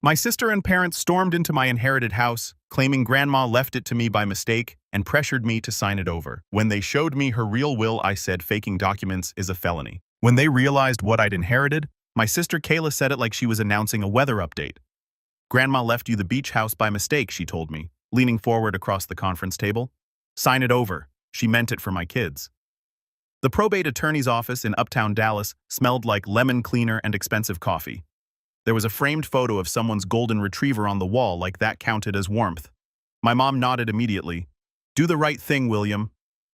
My sister and parents stormed into my inherited house, claiming Grandma left it to me by mistake and pressured me to sign it over. When they showed me her real will, I said faking documents is a felony. When they realized what I'd inherited, my sister Kayla said it like she was announcing a weather update. Grandma left you the beach house by mistake, she told me, leaning forward across the conference table. Sign it over. She meant it for my kids. The probate attorney's office in uptown Dallas smelled like lemon cleaner and expensive coffee. There was a framed photo of someone's golden retriever on the wall, like that counted as warmth. My mom nodded immediately. Do the right thing, William.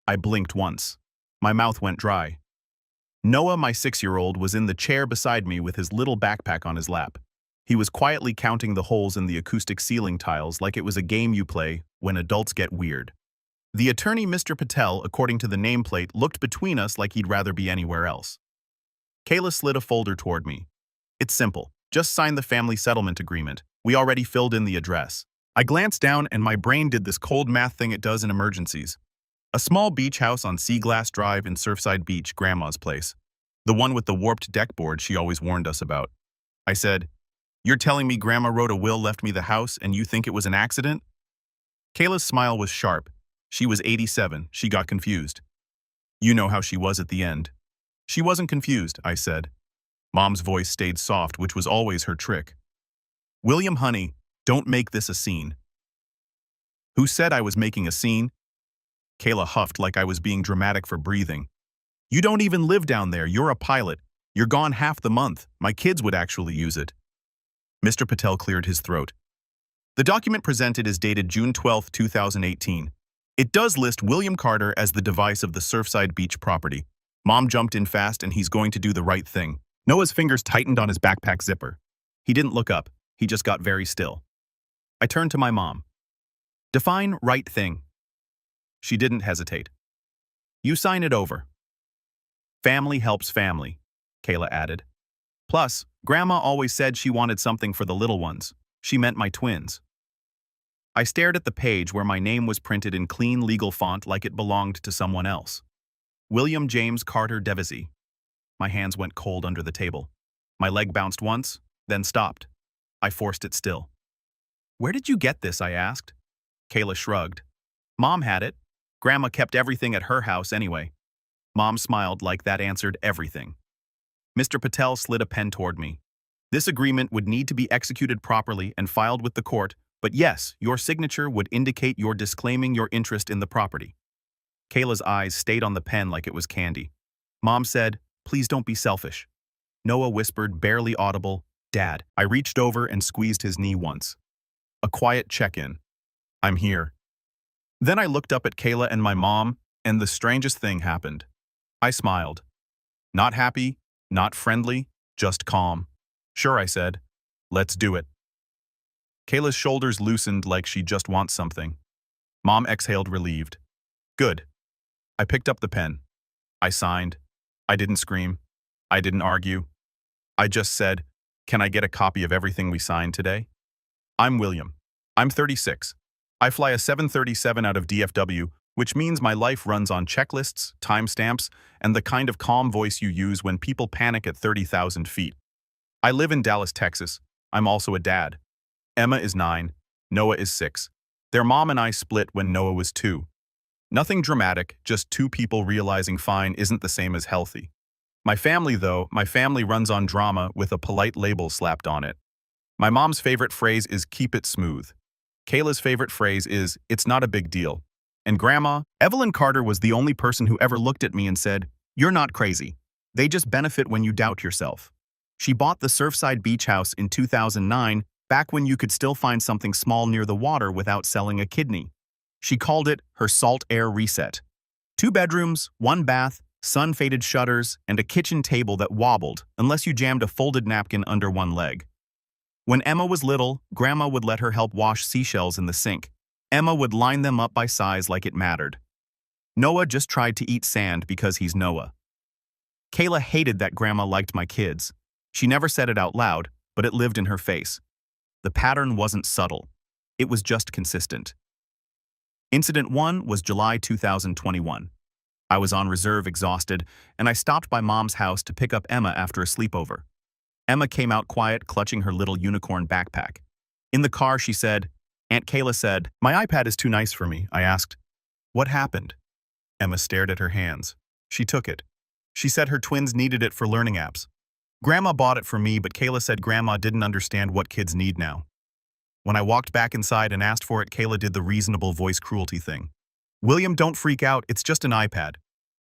I blinked once. My mouth went dry. Noah, my 6-year-old, was in the chair beside me with his little backpack on his lap. He was quietly counting the holes in the acoustic ceiling tiles like it was a game you play when adults get weird. The attorney, Mr. Patel, according to the nameplate, looked between us like he'd rather be anywhere else. Kayla slid a folder toward me. It's simple. Just sign the family settlement agreement. We already filled in the address. I glanced down and my brain did this cold math thing it does in emergencies. A small beach house on Sea Glass Drive in Surfside Beach, Grandma's place. The one with the warped deck board she always warned us about. I said, "You're telling me Grandma wrote a will, left me the house, and you think it was an accident?" Kayla's smile was sharp. She was 87. She got confused. You know how she was at the end. She wasn't confused, I said. Mom's voice stayed soft, which was always her trick. William, honey, don't make this a scene. Who said I was making a scene? Kayla huffed like I was being dramatic for breathing. You don't even live down there. You're a pilot. You're gone half the month. My kids would actually use it. Mr. Patel cleared his throat. The document presented is dated June 12, 2018. It does list William Carter as the device of the Surfside Beach property. Mom jumped in fast and he's going to do the right thing. Noah's fingers tightened on his backpack zipper. He didn't look up. He just got very still. I turned to my mom. Define right thing. She didn't hesitate. You sign it over. Family helps family, Kayla added. Plus, Grandma always said she wanted something for the little ones. She meant my twins. I stared at the page where my name was printed in clean legal font like it belonged to someone else. William James Carter Devesey. My hands went cold under the table. My leg bounced once, then stopped. I forced it still. Where did you get this? I asked. Kayla shrugged. Mom had it. Grandma kept everything at her house anyway. Mom smiled like that answered everything. Mr. Patel slid a pen toward me. This agreement would need to be executed properly and filed with the court, but yes, your signature would indicate you're disclaiming your interest in the property. Kayla's eyes stayed on the pen like it was candy. Mom said, Please don't be selfish. Noah whispered, barely audible, Dad. I reached over and squeezed his knee once. A quiet check-in. I'm here. Then I looked up at Kayla and my mom, and the strangest thing happened. I smiled. Not happy, not friendly, just calm. Sure, I said. Let's do it. Kayla's shoulders loosened like she just wants something. Mom exhaled relieved. Good. I picked up the pen. I signed. I didn't scream. I didn't argue. I just said, Can I get a copy of everything we signed today? I'm William. I'm 36. I fly a 737 out of DFW, which means my life runs on checklists, timestamps, and the kind of calm voice you use when people panic at 30,000 feet. I live in Dallas, Texas. I'm also a dad. Emma is 9. Noah is 6. Their mom and I split when Noah was 2. Nothing dramatic, just two people realizing fine isn't the same as healthy. My family, though, my family runs on drama with a polite label slapped on it. My mom's favorite phrase is keep it smooth. Kayla's favorite phrase is it's not a big deal. And Grandma, Evelyn Carter, was the only person who ever looked at me and said, You're not crazy. They just benefit when you doubt yourself. She bought the Surfside Beach house in 2009, back when you could still find something small near the water without selling a kidney. She called it her salt air reset. 2 bedrooms, 1 bath, sun-faded shutters, and a kitchen table that wobbled unless you jammed a folded napkin under one leg. When Emma was little, Grandma would let her help wash seashells in the sink. Emma would line them up by size like it mattered. Noah just tried to eat sand because he's Noah. Kayla hated that Grandma liked my kids. She never said it out loud, but it lived in her face. The pattern wasn't subtle. It was just consistent. Incident 1 was July 2021. I was on reserve, exhausted, and I stopped by Mom's house to pick up Emma after a sleepover. Emma came out quiet, clutching her little unicorn backpack. In the car, she said, Aunt Kayla said, "My iPad is too nice for me." I asked, "What happened?" Emma stared at her hands. She took it. She said her twins needed it for learning apps. Grandma bought it for me, but Kayla said Grandma didn't understand what kids need now. When I walked back inside and asked for it, Kayla did the reasonable voice cruelty thing. "William, don't freak out. It's just an iPad."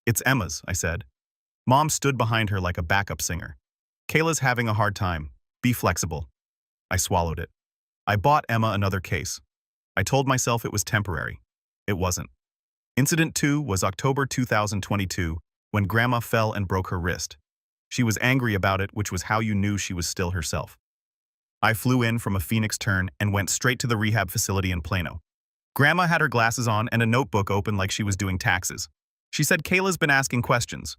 "It's Emma's," I said. Mom stood behind her like a backup singer. "Kayla's having a hard time. Be flexible." I swallowed it. I bought Emma another case. I told myself it was temporary. It wasn't. Incident 2 was October 2022, when Grandma fell and broke her wrist. She was angry about it, which was how you knew she was still herself. I flew in from a Phoenix turn and went straight to the rehab facility in Plano. Grandma had her glasses on and a notebook open like she was doing taxes. She said Kayla's been asking questions.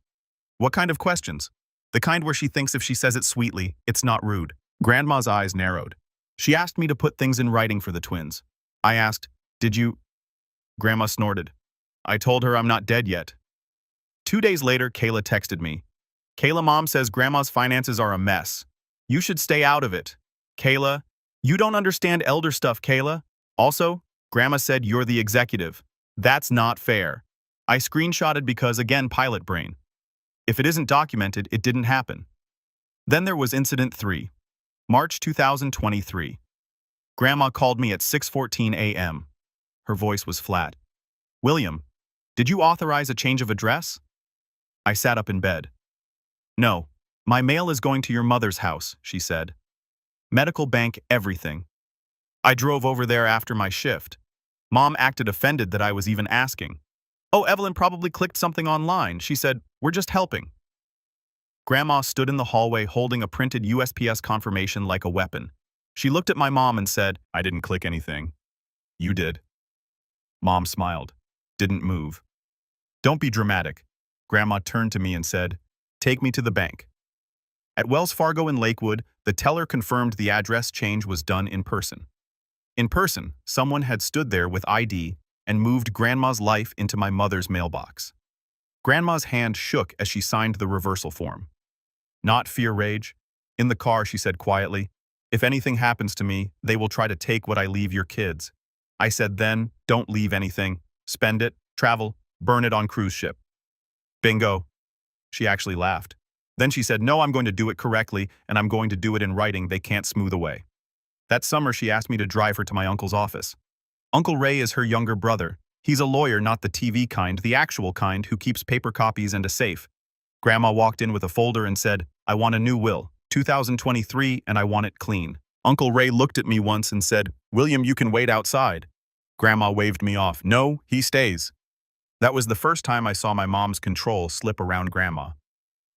What kind of questions? The kind where she thinks if she says it sweetly, it's not rude. Grandma's eyes narrowed. She asked me to put things in writing for the twins. I asked, "Did you?" Grandma snorted. I told her I'm not dead yet. 2 days later, Kayla texted me. "Kayla, Mom says Grandma's finances are a mess. You should stay out of it." "Kayla, you don't understand elder stuff, Kayla. Also, Grandma said you're the executive. That's not fair." I screenshotted because, again, pilot brain. If it isn't documented, it didn't happen. Then there was Incident 3. March 2023. Grandma called me at 6:14 a.m. Her voice was flat. "William, did you authorize a change of address?" I sat up in bed. "No, my mail is going to your mother's house," she said. "Medical bank, everything." I drove over there after my shift. Mom acted offended that I was even asking. "Oh, Evelyn probably clicked something online," she said. "We're just helping." Grandma stood in the hallway holding a printed USPS confirmation like a weapon. She looked at my mom and said, "I didn't click anything." "You did." Mom smiled. Didn't move. "Don't be dramatic." Grandma turned to me and said, "Take me to the bank." At Wells Fargo in Lakewood, the teller confirmed the address change was done in person. In person, someone had stood there with ID and moved Grandma's life into my mother's mailbox. Grandma's hand shook as she signed the reversal form. Not fear rage. In the car, she said quietly, "If anything happens to me, they will try to take what I leave your kids." I said then, "Don't leave anything. Spend it, travel, burn it on cruise ship." Bingo. She actually laughed. Then she said, "No, I'm going to do it correctly, and I'm going to do it in writing they can't smooth away." That summer, she asked me to drive her to my uncle's office. Uncle Ray is her younger brother. He's a lawyer, not the TV kind, the actual kind who keeps paper copies and a safe. Grandma walked in with a folder and said, "I want a new will, 2023, and I want it clean." Uncle Ray looked at me once and said, "William, you can wait outside." Grandma waved me off. "No, he stays." That was the first time I saw my mom's control slip around Grandma.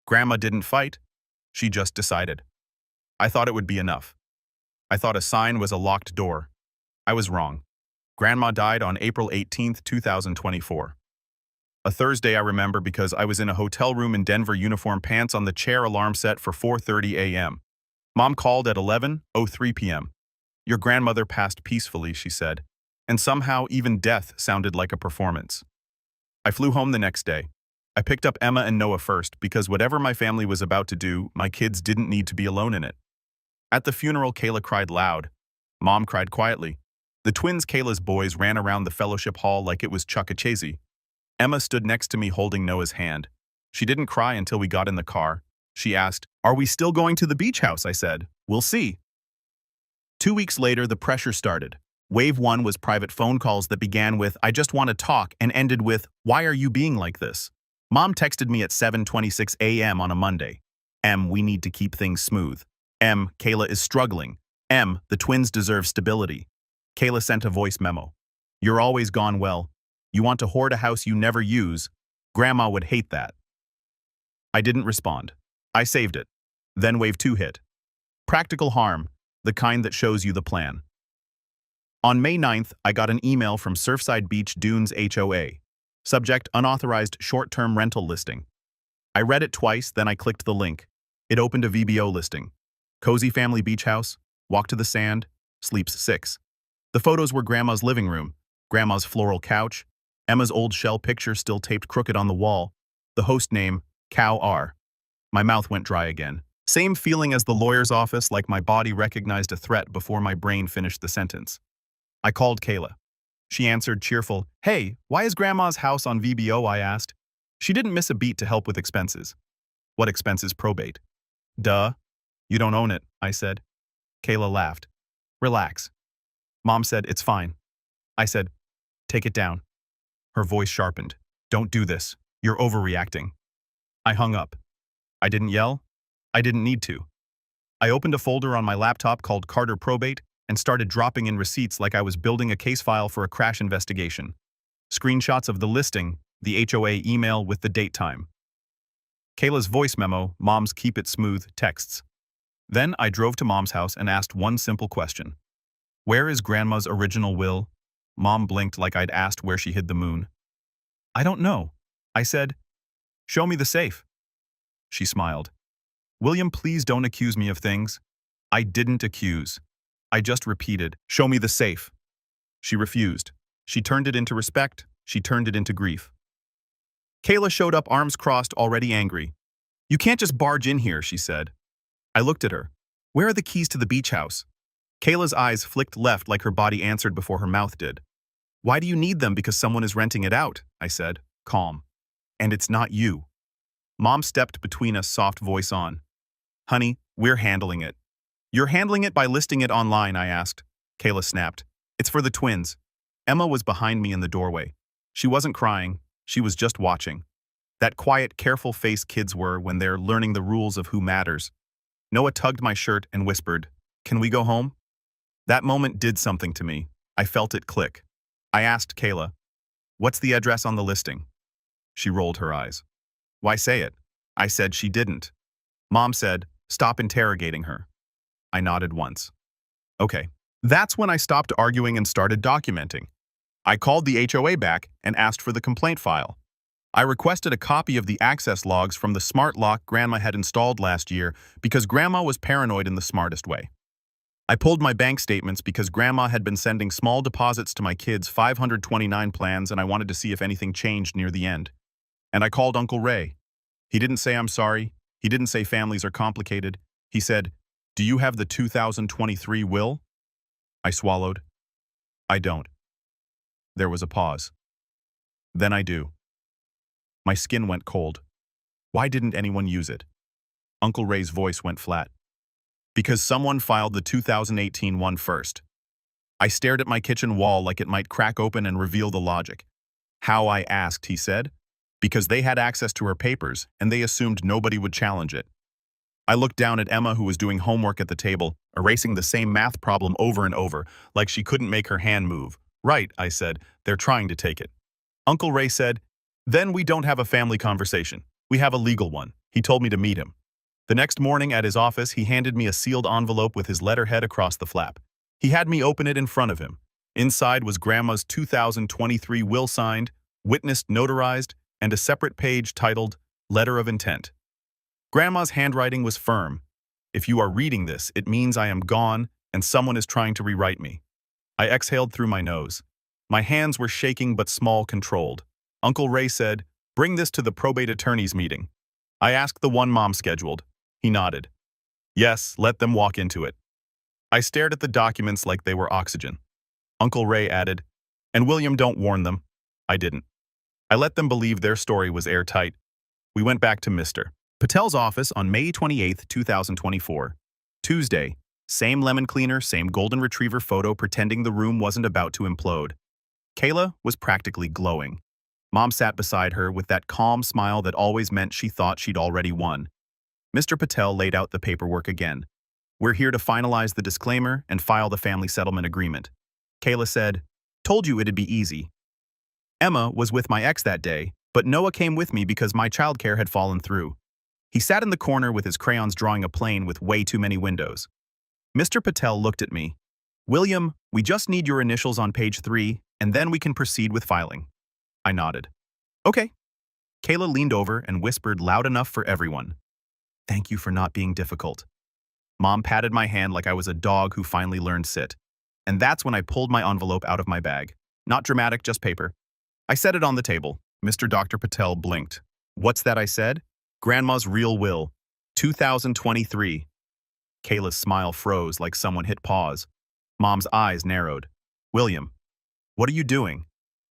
Grandma didn't fight. She just decided. I thought it would be enough. I thought a sign was a locked door. I was wrong. Grandma died on April 18, 2024. A Thursday I remember because I was in a hotel room in Denver, uniform pants on the chair, alarm set for 4:30 a.m. Mom called at 11:03 p.m. "Your grandmother passed peacefully," she said, and somehow even death sounded like a performance. I flew home the next day. I picked up Emma and Noah first because whatever my family was about to do, my kids didn't need to be alone in it. At the funeral, Kayla cried loud. Mom cried quietly. The twins, Kayla's boys, ran around the fellowship hall like it was Chuck-E. Emma stood next to me holding Noah's hand. She didn't cry until we got in the car. She asked, "Are we still going to the beach house?" I said, "We'll see." 2 weeks later, the pressure started. Wave 1 was private phone calls that began with, "I just want to talk," and ended with, "Why are you being like this?" Mom texted me at 7:26 a.m. on a Monday. "M, we need to keep things smooth." "M, Kayla is struggling." "M, the twins deserve stability." Kayla sent a voice memo. "You're always gone well. You want to hoard a house you never use. Grandma would hate that." I didn't respond. I saved it. Then Wave 2 hit. Practical harm, the kind that shows you the plan. On May 9th, I got an email from Surfside Beach Dunes HOA. Subject: unauthorized short-term rental listing. I read it twice, then I clicked the link. It opened a VBO listing. Cozy family beach house, walk to the sand, sleeps 6. The photos were Grandma's living room, Grandma's floral couch, Emma's old shell picture still taped crooked on the wall, the host name, Cow R. My mouth went dry again. Same feeling as the lawyer's office, like my body recognized a threat before my brain finished the sentence. I called Kayla. She answered cheerful, "Hey, why is Grandma's house on VBO?" I asked. She didn't miss a beat to help with expenses. What expenses? Probate. Duh. You don't own it, I said. Kayla laughed. Relax. Mom said, "It's fine." I said, "Take it down." Her voice sharpened. "Don't do this. You're overreacting." I hung up. I didn't yell. I didn't need to. I opened a folder on my laptop called Carter Probate and started dropping in receipts like I was building a case file for a crash investigation. Screenshots of the listing, the HOA email with the date time. Kayla's voice memo, Mom's keep it smooth texts. Then I drove to Mom's house and asked one simple question. Where is Grandma's original will? Mom blinked like I'd asked where she hid the moon. I don't know. I said, "Show me the safe." She smiled. William, please don't accuse me of things. I didn't accuse. I just repeated, "Show me the safe." She refused. She turned it into respect. She turned it into grief. Kayla showed up, arms crossed, already angry. "You can't just barge in here," she said. I looked at her. "Where are the keys to the beach house?" Kayla's eyes flicked left like her body answered before her mouth did. "Why do you need them? Because someone is renting it out," I said, calm. "And it's not you." Mom stepped between us, soft voice on. "Honey, we're handling it." "You're handling it by listing it online?" I asked. Kayla snapped. "It's for the twins." Emma was behind me in the doorway. She wasn't crying. She was just watching. That quiet, careful face kids were when they're learning the rules of who matters. Noah tugged my shirt and whispered, "Can we go home?" That moment did something to me. I felt it click. I asked Kayla, "What's the address on the listing?" She rolled her eyes. "Why say it?" I said she didn't. Mom said, "Stop interrogating her." I nodded once. Okay. That's when I stopped arguing and started documenting. I called the HOA back and asked for the complaint file. I requested a copy of the access logs from the smart lock Grandma had installed last year because Grandma was paranoid in the smartest way. I pulled my bank statements because Grandma had been sending small deposits to my kids' 529 plans, and I wanted to see if anything changed near the end. And I called Uncle Ray. He didn't say I'm sorry. He didn't say families are complicated. He said, "Do you have the 2023 will?" I swallowed. "I don't." There was a pause. "Then I do." My skin went cold. Why didn't anyone use it? Uncle Ray's voice went flat. "Because someone filed the 2018 one first." I stared at my kitchen wall like it might crack open and reveal the logic. "How?" I asked, he said. "Because they had access to her papers, and they assumed nobody would challenge it." I looked down at Emma, who was doing homework at the table, erasing the same math problem over and over, like she couldn't make her hand move. "Right," I said, "they're trying to take it." Uncle Ray said, "Then we don't have a family conversation. We have a legal one." He told me to meet him. The next morning at his office, he handed me a sealed envelope with his letterhead across the flap. He had me open it in front of him. Inside was Grandma's 2023 will signed, witnessed, notarized, and a separate page titled Letter of Intent. Grandma's handwriting was firm. If you are reading this, it means I am gone and someone is trying to rewrite me. I exhaled through my nose. My hands were shaking but small, controlled. Uncle Ray said, "Bring this to the probate attorney's meeting." I asked the one Mom scheduled. He nodded. "Yes, let them walk into it." I stared at the documents like they were oxygen. Uncle Ray added, "And William, don't warn them." I didn't. I let them believe their story was airtight. We went back to Mr. Patel's office on May 28, 2024. Tuesday. Same lemon cleaner, same golden retriever photo pretending the room wasn't about to implode. Kayla was practically glowing. Mom sat beside her with that calm smile that always meant she thought she'd already won. Mr. Patel laid out the paperwork again. "We're here to finalize the disclaimer and file the family settlement agreement." Kayla said, "Told you it'd be easy." Emma was with my ex that day, but Noah came with me because my childcare had fallen through. He sat in the corner with his crayons drawing a plane with way too many windows. Mr. Patel looked at me. "William, we just need your initials on page 3, and then we can proceed with filing." I nodded. "Okay." Kayla leaned over and whispered loud enough for everyone, "Thank you for not being difficult." Mom patted my hand like I was a dog who finally learned sit. And that's when I pulled my envelope out of my bag. Not dramatic, just paper. I set it on the table. Mr. Dr. Patel blinked. "What's that?" I said. "Grandma's real will." 2023. Kayla's smile froze like someone hit pause. Mom's eyes narrowed. William, what are you doing?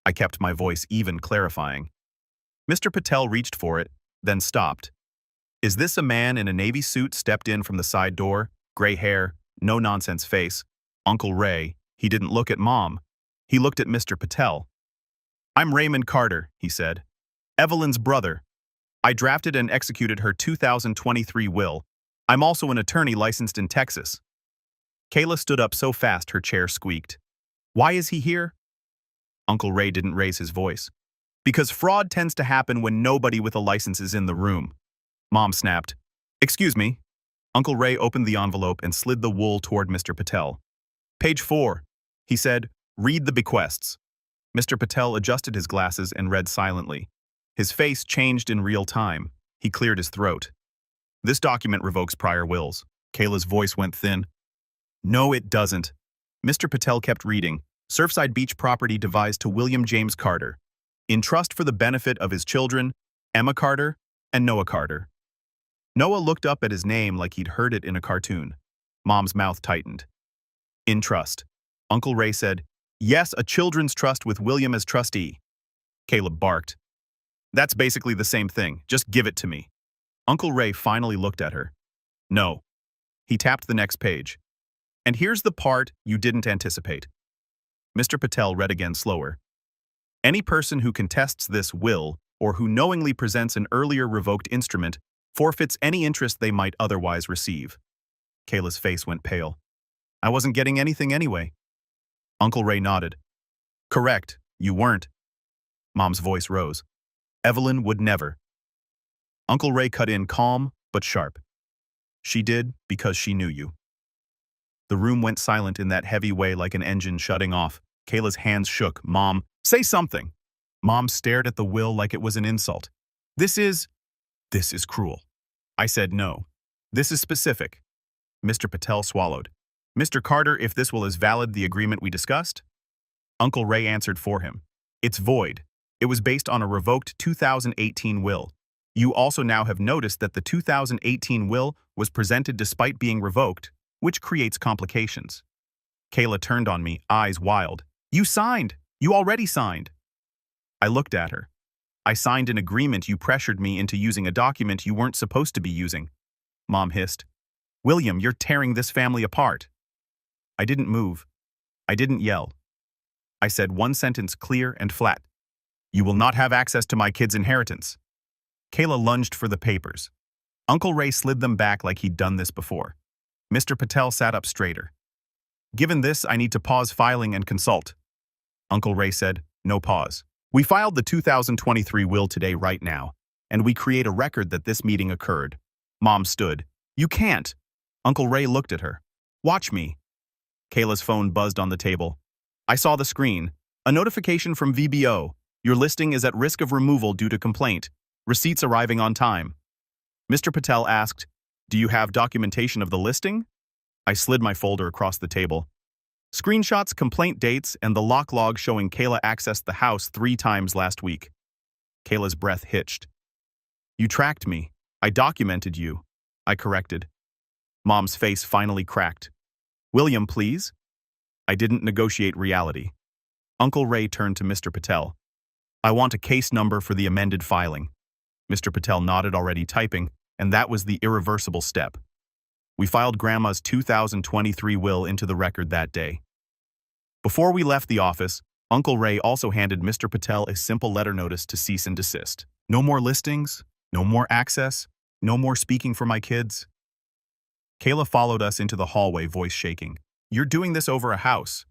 I kept my voice even, clarifying. Mr. Patel reached for it, then stopped. Is this a man in a navy suit stepped in from the side door, gray hair, no-nonsense face? Uncle Ray. He didn't look at Mom. He looked at Mr. Patel. I'm Raymond Carter, he said. Evelyn's brother. I drafted and executed her 2023 will. I'm also an attorney licensed in Texas. Kayla stood up so fast her chair squeaked. Why is he here? Uncle Ray didn't raise his voice. Because fraud tends to happen when nobody with a license is in the room. Mom snapped. Excuse me. Uncle Ray opened the envelope and slid the wool toward Mr. Patel. Page 4. He said, read the bequests. Mr. Patel adjusted his glasses and read silently. His face changed in real time. He cleared his throat. This document revokes prior wills. Kayla's voice went thin. No, it doesn't. Mr. Patel kept reading. Surfside Beach property devised to William James Carter, in trust for the benefit of his children, Emma Carter and Noah Carter. Noah looked up at his name like he'd heard it in a cartoon. Mom's mouth tightened. In trust. Uncle Ray said, yes, a children's trust with William as trustee. Caleb barked. That's basically the same thing. Just give it to me. Uncle Ray finally looked at her. No. He tapped the next page. And here's the part you didn't anticipate. Mr. Patel read again slower. Any person who contests this will, or who knowingly presents an earlier revoked instrument, forfeits any interest they might otherwise receive. Kayla's face went pale. I wasn't getting anything anyway. Uncle Ray nodded. Correct, you weren't. Mom's voice rose. Evelyn would never. Uncle Ray cut in calm but sharp. She did because she knew you. The room went silent in that heavy way like an engine shutting off. Kayla's hands shook. Mom, say something. Mom stared at the will like it was an insult. This is cruel. I said no. This is specific. Mr. Patel swallowed. Mr. Carter, if this will is valid, the agreement we discussed? Uncle Ray answered for him. It's void. It was based on a revoked 2018 will. You also now have noticed that the 2018 will was presented despite being revoked, which creates complications. Kayla turned on me, eyes wild. You signed! You already signed! I looked at her. I signed an agreement. You pressured me into using a document you weren't supposed to be using. Mom hissed. William, you're tearing this family apart. I didn't move. I didn't yell. I said one sentence clear and flat. You will not have access to my kid's inheritance. Kayla lunged for the papers. Uncle Ray slid them back like he'd done this before. Mr. Patel sat up straighter. Given this, I need to pause filing and consult. Uncle Ray said, no pause. We filed the 2023 will today right now, and we create a record that this meeting occurred. Mom stood. You can't. Uncle Ray looked at her. Watch me. Kayla's phone buzzed on the table. I saw the screen. A notification from VBO. Your listing is at risk of removal due to complaint. Receipts arriving on time. Mr. Patel asked, do you have documentation of the listing? I slid my folder across the table. Screenshots, complaint dates, and the lock log showing Kayla accessed the house 3 times last week. Kayla's breath hitched. You tracked me. I documented you. I corrected. Mom's face finally cracked. William, please? I didn't negotiate reality. Uncle Ray turned to Mr. Patel. I want a case number for the amended filing. Mr. Patel nodded, already typing, and that was the irreversible step. We filed Grandma's 2023 will into the record that day. Before we left the office, Uncle Ray also handed Mr. Patel a simple letter notice to cease and desist. No more listings, no more access, no more speaking for my kids. Kayla followed us into the hallway, voice shaking. You're doing this over a house.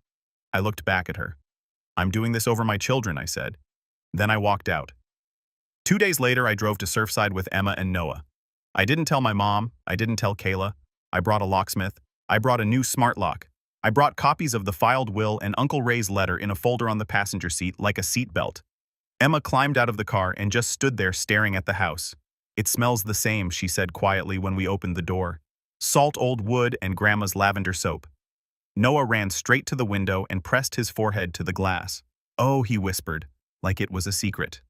I looked back at her. I'm doing this over my children, I said. Then I walked out. 2 days later, I drove to Surfside with Emma and Noah. I didn't tell my mom. I didn't tell Kayla. I brought a locksmith. I brought a new smart lock. I brought copies of the filed will and Uncle Ray's letter in a folder on the passenger seat like a seat belt. Emma climbed out of the car and just stood there staring at the house. It smells the same, she said quietly when we opened the door. Salt old wood and Grandma's lavender soap. Noah ran straight to the window and pressed his forehead to the glass. Oh, he whispered, like it was a secret.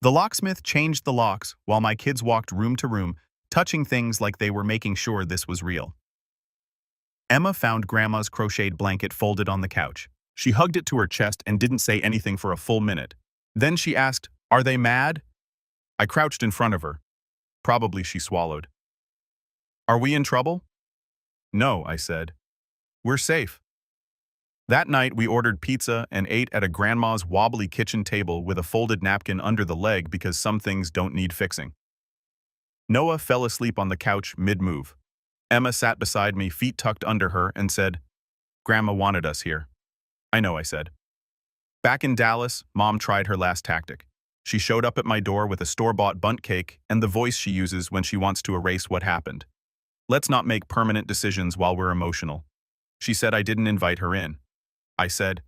The locksmith changed the locks while my kids walked room to room, touching things like they were making sure this was real. Emma found Grandma's crocheted blanket folded on the couch. She hugged it to her chest and didn't say anything for a full minute. Then she asked, "Are they mad?" I crouched in front of her. Probably she swallowed. "Are we in trouble?" "No," I said. "We're safe." That night, we ordered pizza and ate at a grandma's wobbly kitchen table with a folded napkin under the leg because some things don't need fixing. Noah fell asleep on the couch mid-move. Emma sat beside me, feet tucked under her, and said, "Grandma wanted us here." "I know," I said. Back in Dallas, Mom tried her last tactic. She showed up at my door with a store-bought bundt cake and the voice she uses when she wants to erase what happened. "Let's not make permanent decisions while we're emotional." She said I didn't invite her in. I said,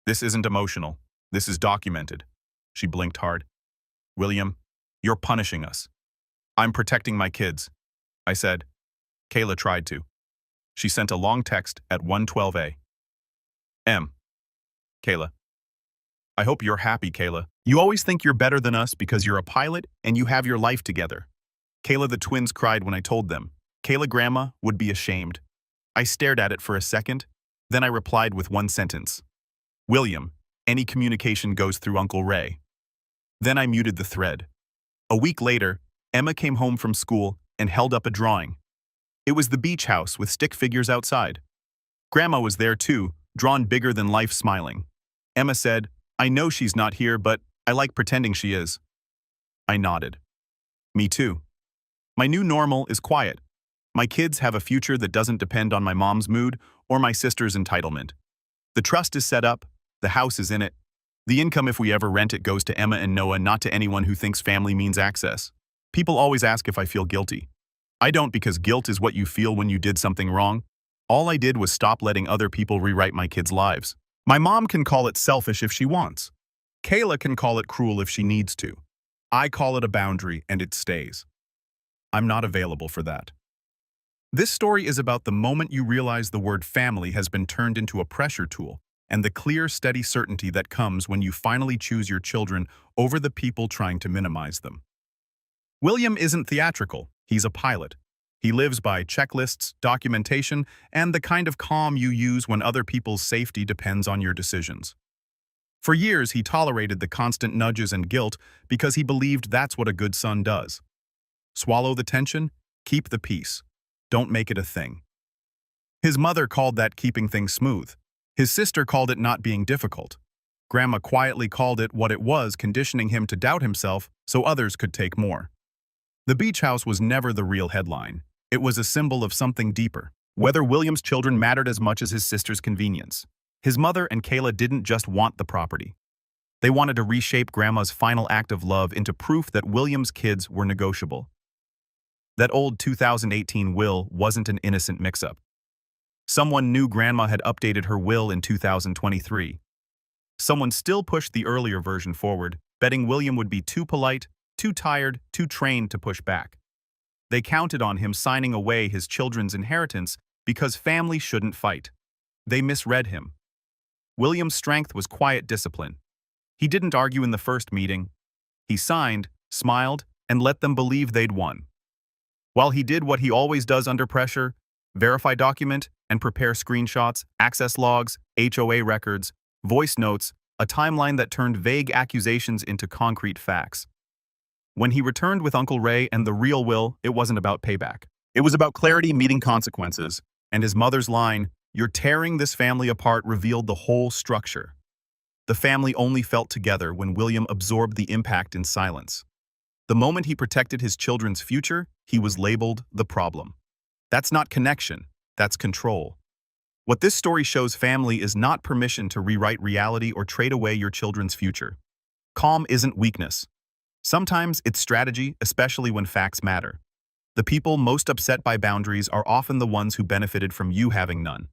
"This isn't emotional. This is documented." She blinked hard. "William, you're punishing us." "I'm protecting my kids." I said. Kayla tried to. She sent a long text at 1:12 a.m. Kayla. "I hope you're happy, Kayla. You always think you're better than us because you're a pilot and you have your life together." Kayla, the twins cried when I told them. Kayla, Grandma would be ashamed. I stared at it for a second, then I replied with one sentence. "William, any communication goes through Uncle Ray." Then I muted the thread. A week later, Emma came home from school and held up a drawing. It was the beach house with stick figures outside. Grandma was there too, drawn bigger than life, smiling. Emma said, "I know she's not here, but I like pretending she is." I nodded. Me too. My new normal is quiet. My kids have a future that doesn't depend on my mom's mood or my sister's entitlement. The trust is set up, the house is in it. The income, if we ever rent it, goes to Emma and Noah, not to anyone who thinks family means access. People always ask if I feel guilty. I don't, because guilt is what you feel when you did something wrong. All I did was stop letting other people rewrite my kids' lives. My mom can call it selfish if she wants. Kayla can call it cruel if she needs to. I call it a boundary, and it stays. I'm not available for that. This story is about the moment you realize the word family has been turned into a pressure tool, and the clear, steady certainty that comes when you finally choose your children over the people trying to minimize them. William isn't theatrical. He's a pilot. He lives by checklists, documentation, and the kind of calm you use when other people's safety depends on your decisions. For years, he tolerated the constant nudges and guilt because he believed that's what a good son does. Swallow the tension, keep the peace. Don't make it a thing. His mother called that keeping things smooth. His sister called it not being difficult. Grandma quietly called it what it was, conditioning him to doubt himself so others could take more. The beach house was never the real headline. It was a symbol of something deeper. Whether William's children mattered as much as his sister's convenience. His mother and Kayla didn't just want the property. They wanted to reshape Grandma's final act of love into proof that William's kids were negotiable. That old 2018 will wasn't an innocent mix-up. Someone knew Grandma had updated her will in 2023. Someone still pushed the earlier version forward, betting William would be too polite, too tired, too trained to push back. They counted on him signing away his children's inheritance because family shouldn't fight. They misread him. William's strength was quiet discipline. He didn't argue in the first meeting. He signed, smiled, and let them believe they'd won. While he did what he always does under pressure, verify document and prepare screenshots, access logs, HOA records, voice notes, a timeline that turned vague accusations into concrete facts. When he returned with Uncle Ray and the real will, it wasn't about payback. It was about clarity meeting consequences, and his mother's line, "You're tearing this family apart," revealed the whole structure. The family only felt together when William absorbed the impact in silence. The moment he protected his children's future, he was labeled the problem. That's not connection, that's control. What this story shows family is not permission to rewrite reality or trade away your children's future. Calm isn't weakness. Sometimes it's strategy, especially when facts matter. The people most upset by boundaries are often the ones who benefited from you having none.